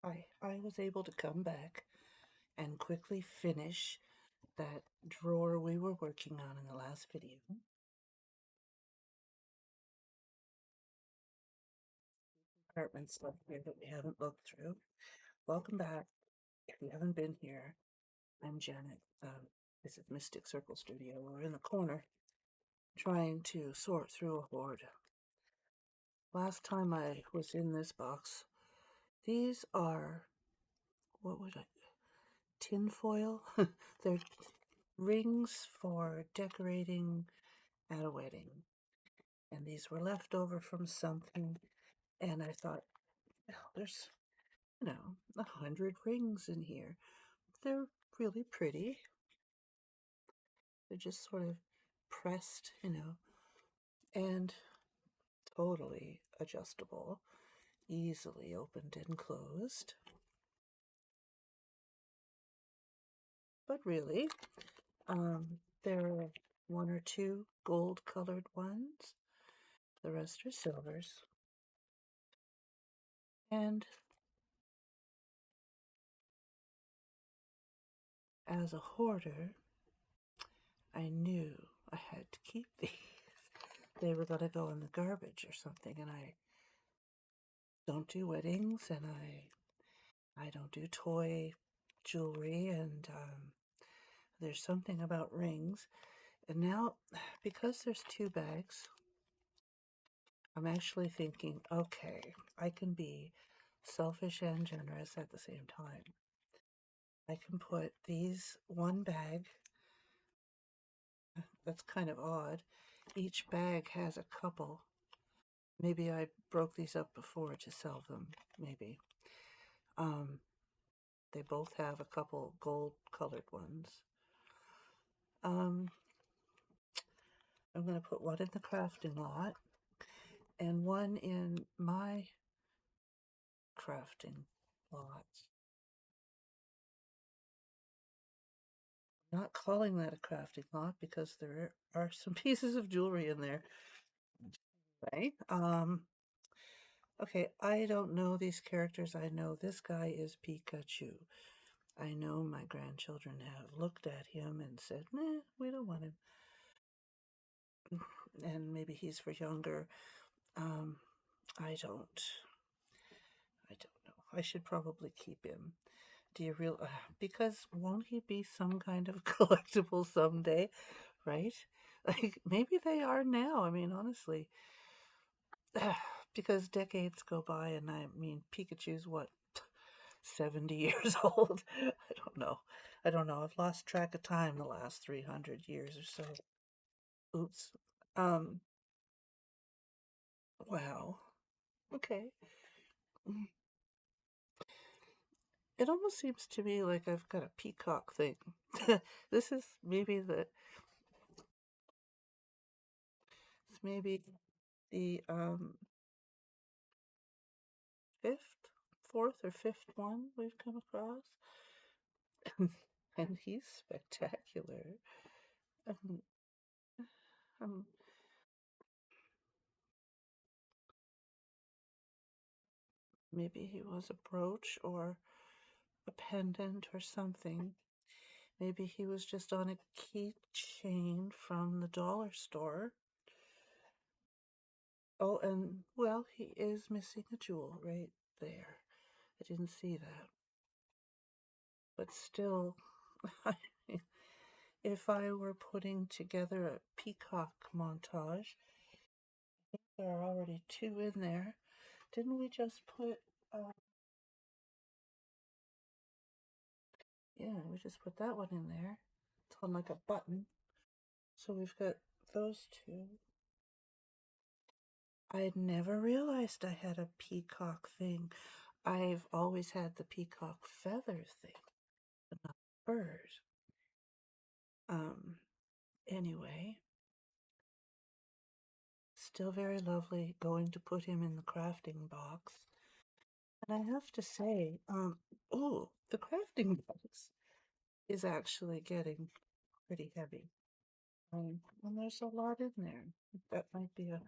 I was able to come back and quickly finish that drawer we were working on in the last video. Apartment stuff here that we haven't looked through. Welcome back. If you haven't been here, I'm Janet. This is Mystic Circle Studio. We're in the corner trying to sort through a hoard. Last time I was in this box, these are, what would I, tin foil? They're rings for decorating at a wedding. And these were left over from something. And I thought, well, there's, 100 rings in here. They're really pretty. They're just sort of pressed, and totally adjustable, easily opened and closed. But really, there are one or two gold colored ones. The rest are silvers. And as a hoarder, I knew I had to keep these. They were going to go in the garbage or something, and I don't do weddings, and I don't do toy jewelry, and there's something about rings. And now, because there's 2 bags, I'm actually thinking, okay, I can be selfish and generous at the same time. I can put these 1 bag. That's kind of odd. Each bag has a couple. Maybe I broke these up before to sell them, maybe. They both have a couple gold colored ones. I'm going to put one in the crafting lot and one in my crafting lot. I'm not calling that a crafting lot because there are some pieces of jewelry in there. Right? Okay, I don't know these characters. I know this guy is Pikachu. I know my grandchildren have looked at him and said, nah, we don't want him. And maybe he's for younger. I don't know. I should probably keep him. Do you because won't he be some kind of collectible someday, right? Like, maybe they are now. I mean, honestly, because decades go by, and I mean, Pikachu's what, 70 years old? I don't know. I've lost track of time the last 300 years or so. Oops. Wow. Okay. It almost seems to me like I've got a peacock thing. This is maybe the fourth or fifth one we've come across. And he's spectacular. Um, maybe he was a brooch or a pendant or something. Maybe he was just on a keychain from the dollar store. Oh, and well, he is missing a jewel right there. I didn't see that. But still, if I were putting together a peacock montage, I think there are already 2 in there. Didn't we just put, yeah, we just put that one in there. It's on like a button. So we've got those 2. I had never realized I had a peacock thing. I've always had the peacock feather thing, but not bird. Anyway, still very lovely going to put him in the crafting box. And I have to say, the crafting box is actually getting pretty heavy. And there's a lot in there. That might be a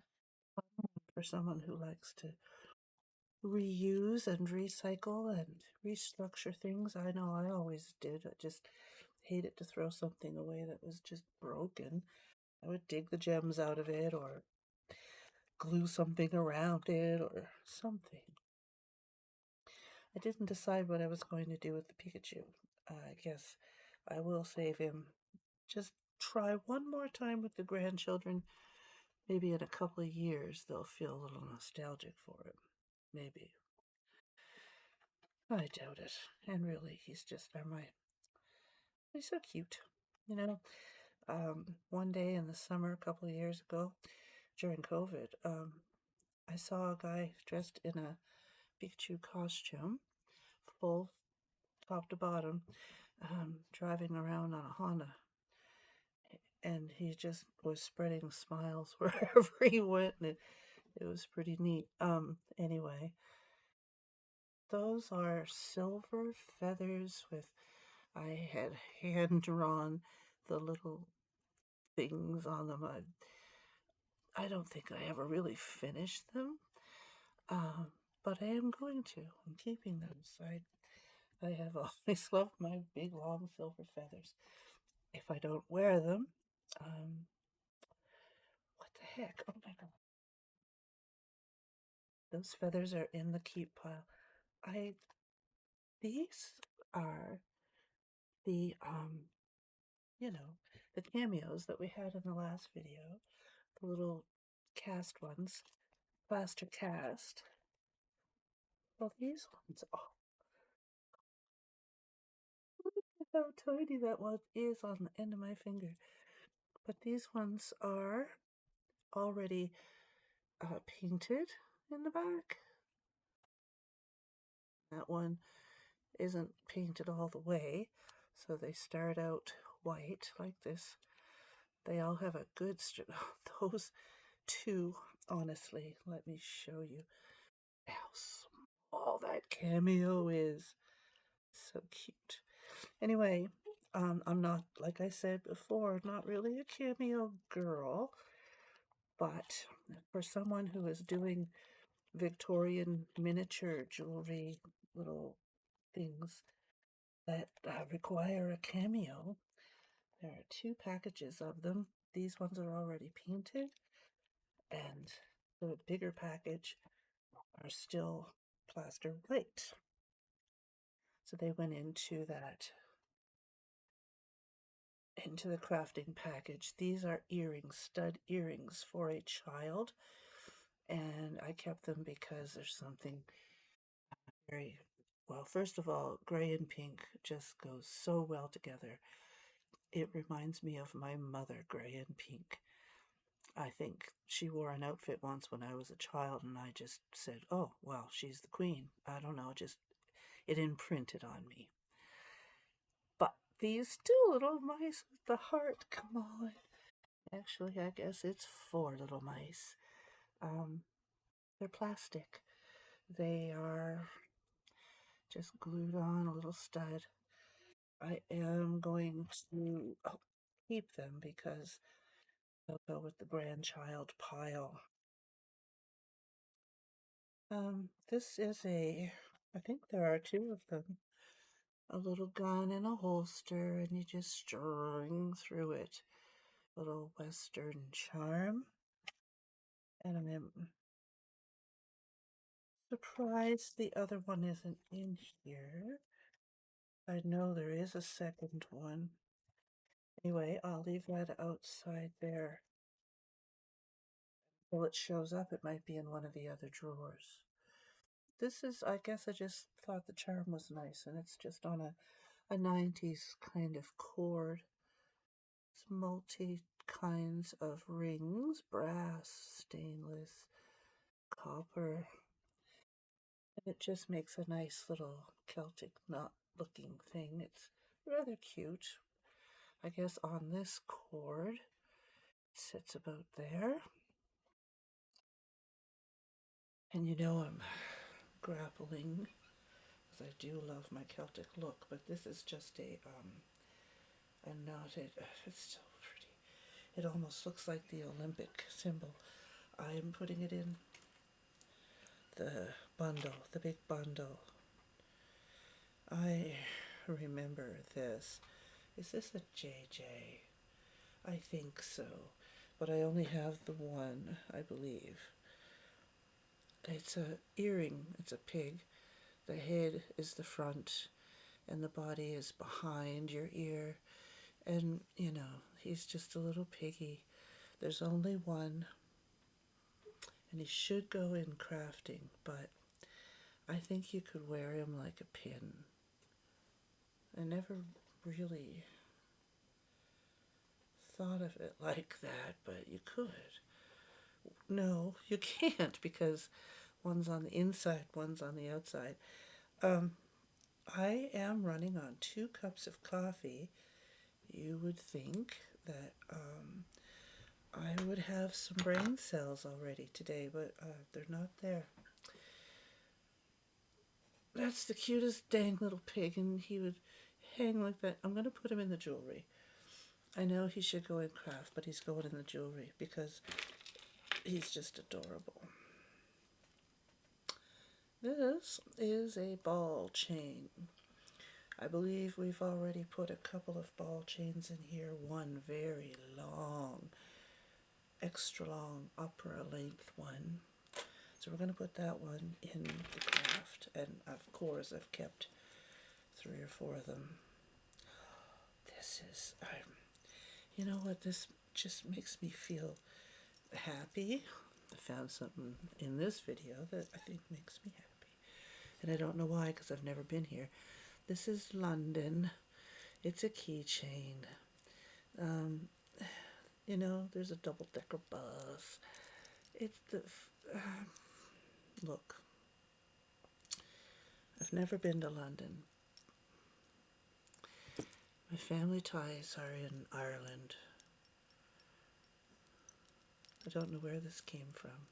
fun one for someone who likes to reuse and recycle and restructure things. I know I always did. I just hated to throw something away that was just broken. I would dig the gems out of it or glue something around it or something. I didn't decide what I was going to do with the Pikachu. I guess I will save him. Just try one more time with the grandchildren. Maybe in a couple of years they'll feel a little nostalgic for him. Maybe. I doubt it. And really, he's so cute. You know, one day in the summer, a couple of years ago, during COVID, I saw a guy dressed in a Pikachu costume, full top to bottom, driving around on a Honda. And he just was spreading smiles wherever he went, and it was pretty neat. Anyway, those are silver feathers with, I had hand drawn the little things on them. I don't think I ever really finished them, but I am going to. I'm keeping them. So I have always loved my big long silver feathers. If I don't wear them, what the heck? Oh my god. Those feathers are in the keep pile. These are the, the cameos that we had in the last video. The little cast ones, plaster cast. Well, these ones, oh, look at how tiny that one is on the end of my finger. But these ones are already painted in the back. That one isn't painted all the way, so they start out white like this. They all have a good those two, honestly, let me show you how small that cameo is. So cute. Anyway, I'm not, like I said before, not really a cameo girl, but for someone who is doing Victorian miniature jewelry, little things that require a cameo, there are 2 packages of them. These ones are already painted, and the bigger package are still plaster white. So they went into the crafting package. These are earrings, stud earrings for a child, and I kept them because there's something very, well, first of all, gray and pink just goes so well together. It reminds me of my mother, gray and pink. I think she wore an outfit once when I was a child, and I just said, oh, well, she's the queen. I don't know, it imprinted on me. But these 2 little mice with the heart, come on. Actually, I guess it's 4 little mice. They're plastic. They are just glued on, a little stud. I am going to keep them because they'll go with the grandchild pile. This is I think there are 2 of them. A little gun and a holster, and you just string through it. Little Western charm. And I'm surprised the other one isn't in here. I know there is a second one. Anyway, I'll leave that outside there. Until it shows up, it might be in one of the other drawers. This is, I guess I just thought the charm was nice, and it's just on a 90s kind of cord. It's multi kinds of rings, brass, stainless, copper. And it just makes a nice little Celtic knot looking thing. It's rather cute. I guess on this cord, it sits about there. And you know I'm grappling, because I do love my Celtic look, but this is just a knotted, it's so pretty. It almost looks like the Olympic symbol. I'm putting it in the bundle, the big bundle. I remember this. Is this a JJ? I think so, but I only have the one, I believe. It's a earring. It's a pig. The head is the front, and the body is behind your ear. And, you know, he's just a little piggy. There's only one, and he should go in crafting, but I think you could wear him like a pin. I never really thought of it like that, but you could. No, you can't, because one's on the inside, one's on the outside. I am running on 2 cups of coffee. You would think that I would have some brain cells already today, but they're not there. That's the cutest dang little pig, and he would hang like that. I'm going to put him in the jewelry. I know he should go in craft, but he's going in the jewelry because he's just adorable. This is a ball chain. I believe we've already put a couple of ball chains in here. One very long, extra long, opera length one. So we're going to put that one in the craft. And of course I've kept 3 or 4 of them. This is, you know what, this just makes me feel happy. I found something in this video that I think makes me happy. And I don't know why, because I've never been here. This is London. It's a keychain. You know, there's a double-decker bus. It's the... look. I've never been to London. My family ties are in Ireland. I don't know where this came from.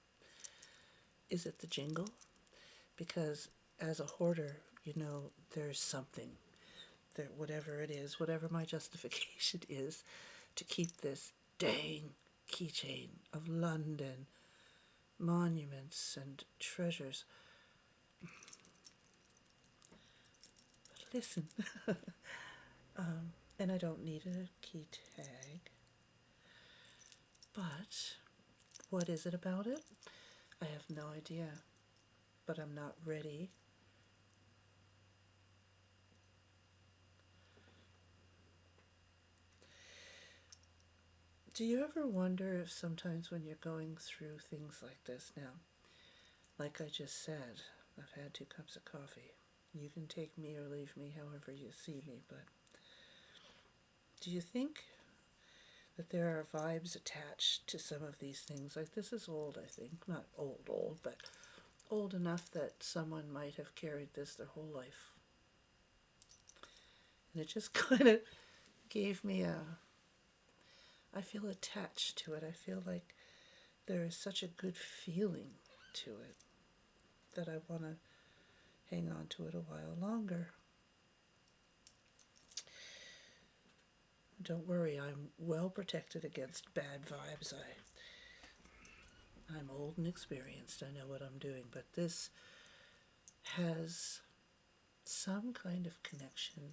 Is it the jingle? Because as a hoarder, you know, there's something. There, whatever it is, whatever my justification is to keep this dang keychain of London monuments and treasures. But listen, and I don't need a key tag. But what is it about it? I have no idea. But I'm not ready. Do you ever wonder if sometimes when you're going through things like this now, like I just said, I've had 2 cups of coffee. You can take me or leave me however you see me, but do you think that there are vibes attached to some of these things? Like, this is old, I think. Not old, but old enough that someone might have carried this their whole life. And it just kind of gave me I feel attached to it. I feel like there is such a good feeling to it that I want to hang on to it a while longer. Don't worry, I'm well protected against bad vibes. I'm old and experienced. I know what I'm doing, but this has some kind of connection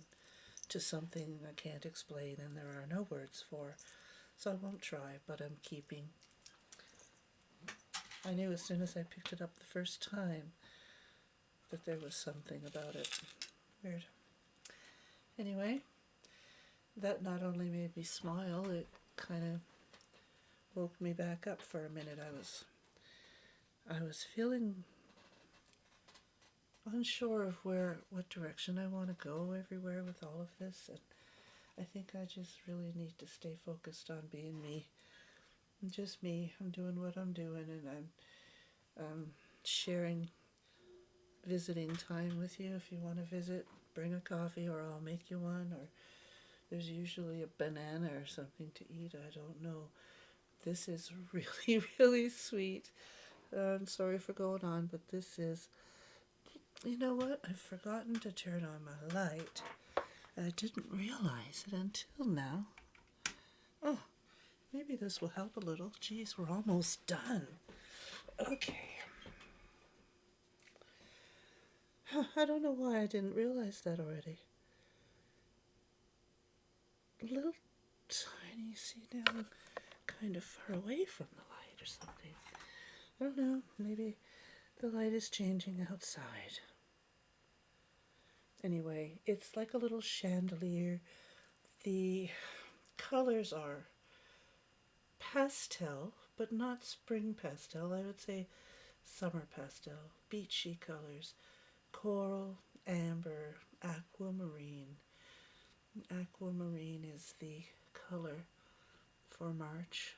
to something I can't explain and there are no words for. So I won't try, but I'm keeping. I knew as soon as I picked it up the first time that there was something about it. Weird. Anyway, that not only made me smile, it kind of woke me back up for a minute. I was feeling unsure of what direction I want to go everywhere with all of this, and I think I just really need to stay focused on being me. I'm just me. I'm doing what I'm doing, and I'm sharing visiting time with you. If you want to visit, bring a coffee or I'll make you one, or there's usually a banana or something to eat. I don't know. This is really, really sweet. I'm sorry for going on, but this is... You know what? I've forgotten to turn on my light. I didn't realize it until now. Oh, maybe this will help a little. Geez, we're almost done. Okay. I don't know why I didn't realize that already. A little tiny, see now I'm kind of far away from the light or something. I don't know, maybe the light is changing outside. Anyway, it's like a little chandelier. The colors are pastel, but not spring pastel. I would say summer pastel, beachy colors, coral, amber, aquamarine. Aquamarine is the color for March.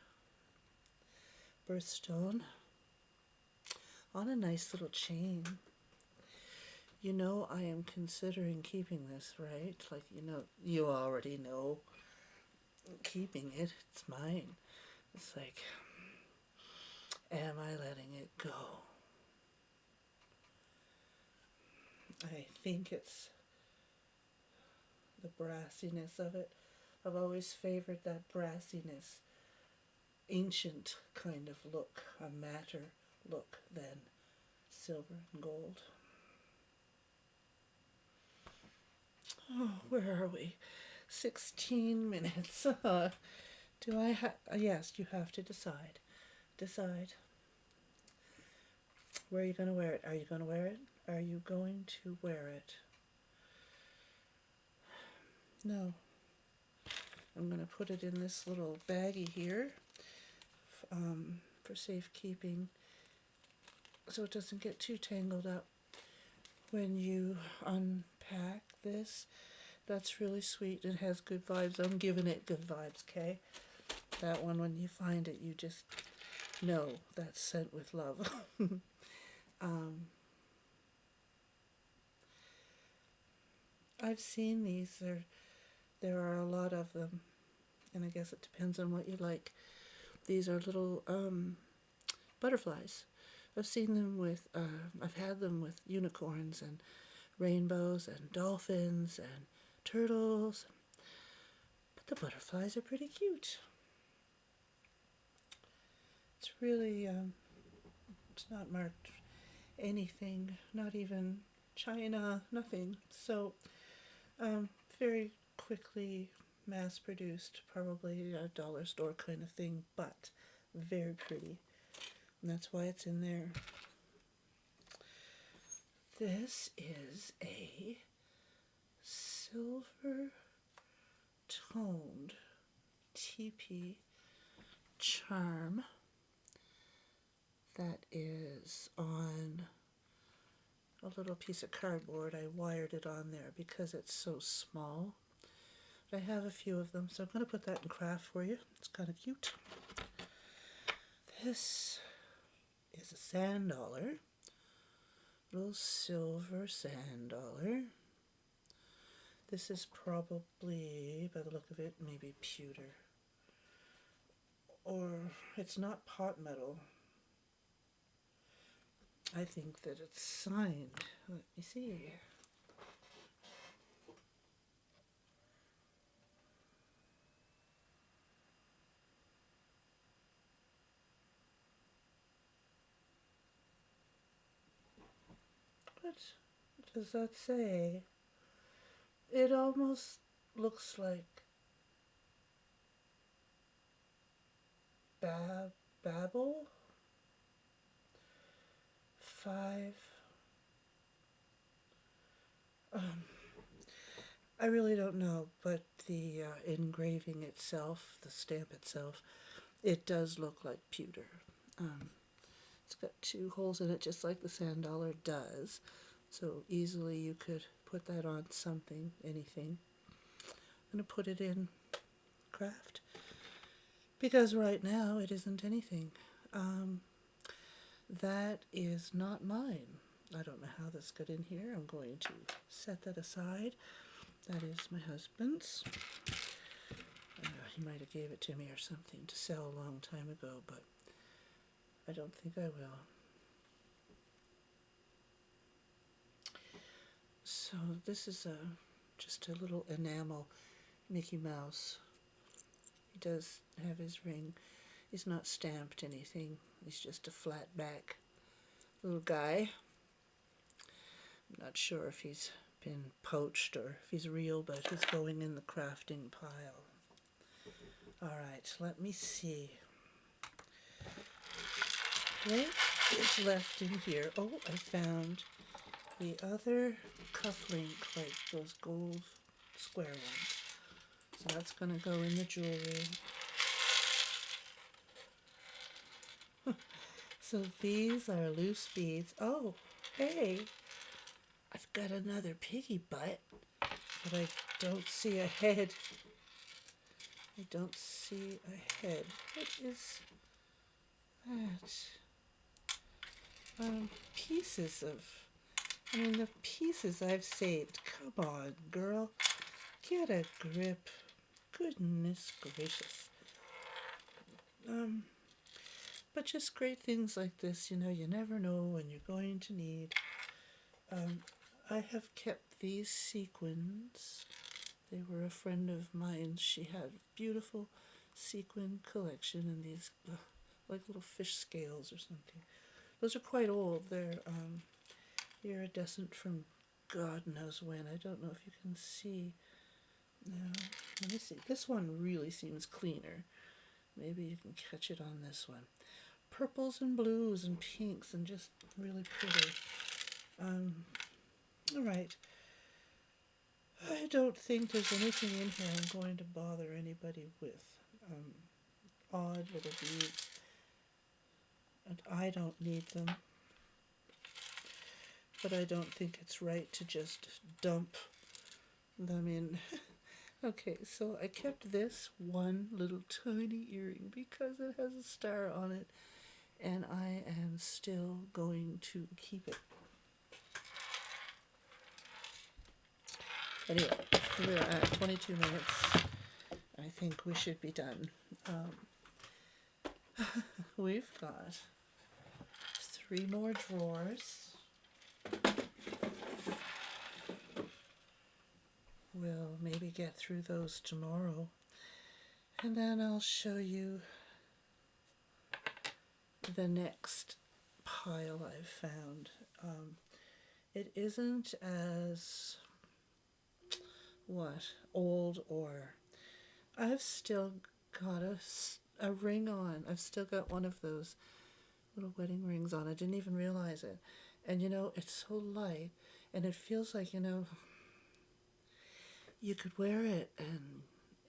Birthstone on a nice little chain. You know I am considering keeping this, right? Like, you already know keeping it. It's mine. It's like, am I letting it go? I think it's the brassiness of it. I've always favored that brassiness, ancient kind of look, a matter look than silver and gold. Oh, where are we? 16 minutes. Do I have... Yes, you have to decide. Decide. Where are you going to wear it? Are you going to wear it? Are you going to wear it? No. I'm going to put it in this little baggie here for safekeeping so it doesn't get too tangled up when you unpack this. That's really sweet. It has good vibes. I'm giving it good vibes, okay? That one, when you find it, you just know that's sent with love. I've seen these. There are a lot of them, and I guess it depends on what you like. These are little butterflies. I've seen them with, I've had them with unicorns and rainbows and dolphins and turtles. But the butterflies are pretty cute. It's really, it's not marked anything, not even China, nothing. So, very quickly mass-produced, probably a dollar store kind of thing, but very pretty. And that's why it's in there. This is a silver toned teepee charm that is on a little piece of cardboard. I wired it on there because it's so small. I have a few of them, so I'm going to put that in craft for you. It's kind of cute. This is a sand dollar. Little silver sand dollar. This is probably, by the look of it, maybe pewter. Or it's not pot metal. I think that it's signed. Let me see. What does that say? It almost looks like Babel 5. I really don't know, but the engraving itself, the stamp itself, it does look like pewter. It's got 2 holes in it, just like the sand dollar does. So easily you could put that on something, anything. I'm going to put it in craft because right now it isn't anything. That is not mine. I don't know how this got in here. I'm going to set that aside. That is my husband's. He might have gave it to me or something to sell a long time ago, but I don't think I will. So this is just a little enamel Mickey Mouse. He does have his ring. He's not stamped anything. He's just a flat back little guy. not sure if he's been poached or if he's real, but he's going in the crafting pile. Alright, let me see. What is left in here? Oh, I found the other cufflink, like those gold square ones. So that's going to go in the jewelry. So these are loose beads. Oh, hey, I've got another piggy butt, but I don't see a head. I don't see a head. What is that? Pieces of, the pieces I've saved. Come on, girl. Get a grip. Goodness gracious. But just great things like this, you never know when you're going to need. I have kept these sequins. They were a friend of mine. She had a beautiful sequin collection, and these like little fish scales or something. Those are quite old. They're iridescent from God knows when. I don't know if you can see. No, let me see. This one really seems cleaner. Maybe you can catch it on this one. Purples and blues and pinks and just really pretty. All right. I don't think there's anything in here I'm going to bother anybody with. Odd little beads. And I don't need them. But I don't think it's right to just dump them in. Okay, so I kept this one little tiny earring because it has a star on it, and I am still going to keep it. Anyway, we're at 22 minutes. I think we should be done. We've got 3 more drawers. We'll maybe get through those tomorrow, and then I'll show you the next pile I've found. It isn't as old, or I've still got a ring on. I've still got one of those little wedding rings on. I didn't even realize it. And it's so light, and it feels like, you could wear it, and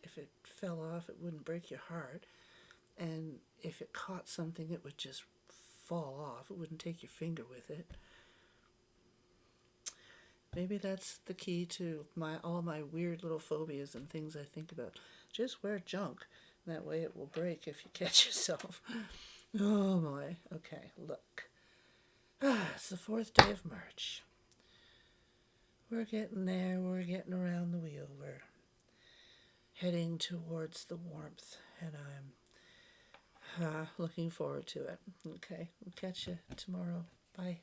if it fell off, it wouldn't break your heart. And if it caught something, it would just fall off. It wouldn't take your finger with it. Maybe that's the key to all my weird little phobias and things I think about. Just wear junk. That way it will break if you catch yourself. Oh boy. Okay, look. It's the 4th day of March. We're getting there. We're getting around the wheel. We're heading towards the warmth, and I'm looking forward to it. Okay, we'll catch you tomorrow. Bye.